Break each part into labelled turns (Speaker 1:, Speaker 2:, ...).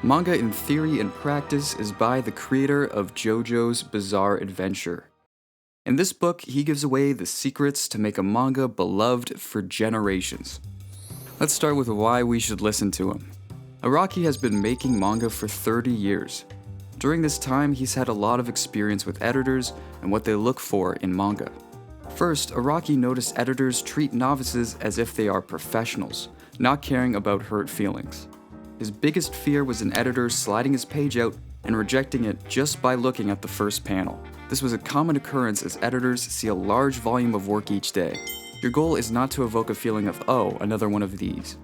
Speaker 1: Manga in Theory and Practice is by the creator of JoJo's Bizarre Adventure. In this book, he gives away the secrets to make a manga beloved for generations. Let's start with why we should listen to him. Araki has been making manga for 30 years. During this time, he's had a lot of experience with editors and what they look for in manga. First, Araki noticed editors treat novices as if they are professionals, not caring about hurt feelings. His biggest fear was an editor sliding his page out and rejecting it just by looking at the first panel. This was a common occurrence as editors see a large volume of work each day. Your goal is not to evoke a feeling of, oh, another one of these.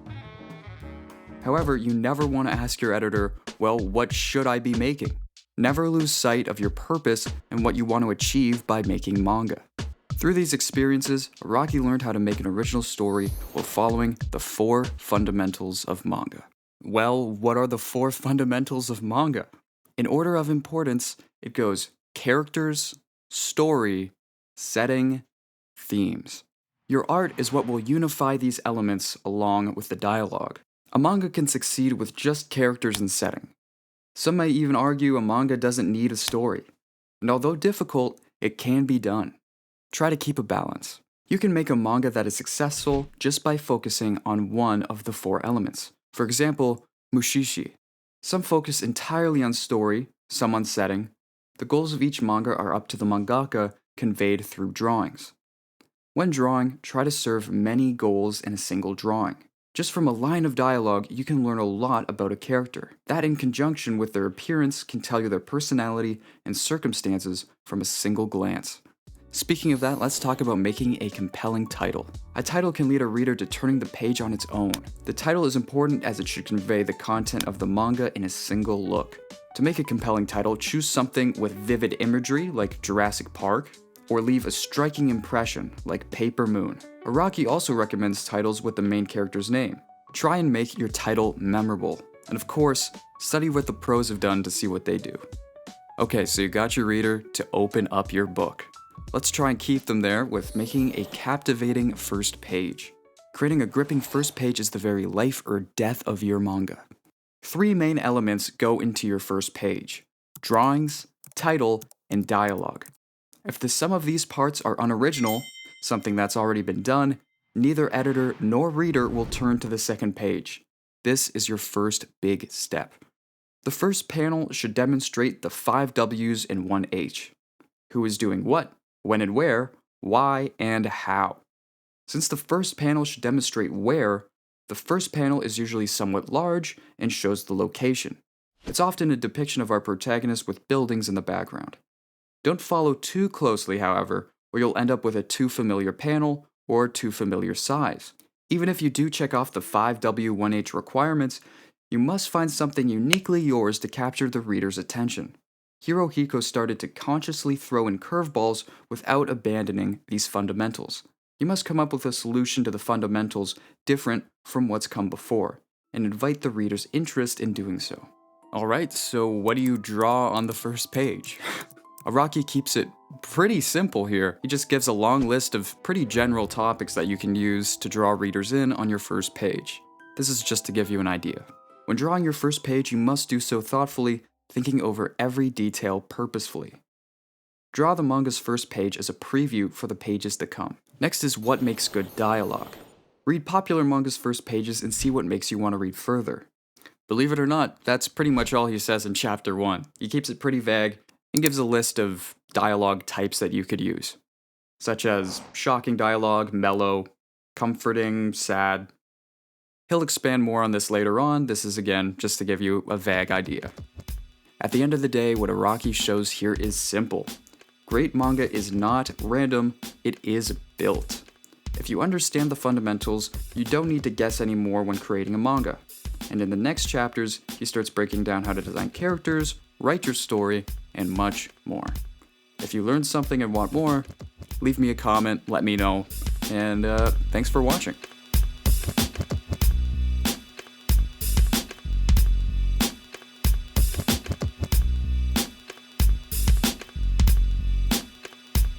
Speaker 1: However, you never want to ask your editor, well, what should I be making? Never lose sight of your purpose and what you want to achieve by making manga. Through these experiences, Araki learned how to make an original story while following the 4 fundamentals of manga. Well, what are the 4 fundamentals of manga? In order of importance, it goes characters, story, setting, themes. Your art is what will unify these elements along with the dialogue. A manga can succeed with just characters and setting. Some may even argue a manga doesn't need a story. And although difficult, it can be done. Try to keep a balance. You can make a manga that is successful just by focusing on one of the 4 elements. For example, Mushishi. Some focus entirely on story, some on setting. The goals of each manga are up to the mangaka, conveyed through drawings. When drawing, try to serve many goals in a single drawing. Just from a line of dialogue, you can learn a lot about a character. That in conjunction with their appearance can tell you their personality and circumstances from a single glance. Speaking of that, let's talk about making a compelling title. A title can lead a reader to turning the page on its own. The title is important as it should convey the content of the manga in a single look. To make a compelling title, choose something with vivid imagery like Jurassic Park, or leave a striking impression like Paper Moon. Araki also recommends titles with the main character's name. Try and make your title memorable. And of course, study what the pros have done to see what they do. Okay, so you got your reader to open up your book. Let's try and keep them there with making a captivating first page. Creating a gripping first page is the very life or death of your manga. 3 main elements go into your first page: drawings, title, and dialogue. If the sum of these parts are unoriginal, something that's already been done, neither editor nor reader will turn to the second page. This is your first big step. The first panel should demonstrate the 5 W's and 1 H. Who is doing what, when and where, why, and how. Since the first panel should demonstrate where, the first panel is usually somewhat large and shows the location. It's often a depiction of our protagonist with buildings in the background. Don't follow too closely, however, or you'll end up with a too familiar panel or too familiar size. Even if you do check off the 5W1H requirements, you must find something uniquely yours to capture the reader's attention. Hirohiko started to consciously throw in curveballs without abandoning these fundamentals. You must come up with a solution to the fundamentals different from what's come before, and invite the reader's interest in doing so. Alright, so what do you draw on the first page? Araki keeps it pretty simple here. He just gives a long list of pretty general topics that you can use to draw readers in on your first page. This is just to give you an idea. When drawing your first page, you must do so thoughtfully, thinking over every detail purposefully. Draw the manga's first page as a preview for the pages to come. Next is what makes good dialogue. Read popular manga's first pages and see what makes you want to read further. Believe it or not, that's pretty much all he says in chapter 1. He keeps it pretty vague and gives a list of dialogue types that you could use, such as shocking dialogue, mellow, comforting, sad. He'll expand more on this later on. This is again just to give you a vague idea. At the end of the day, what Araki shows here is simple. Great manga is not random, it is built. If you understand the fundamentals, you don't need to guess anymore when creating a manga. And in the next chapters, he starts breaking down how to design characters, write your story, and much more. If you learned something and want more, leave me a comment, let me know, and thanks for watching.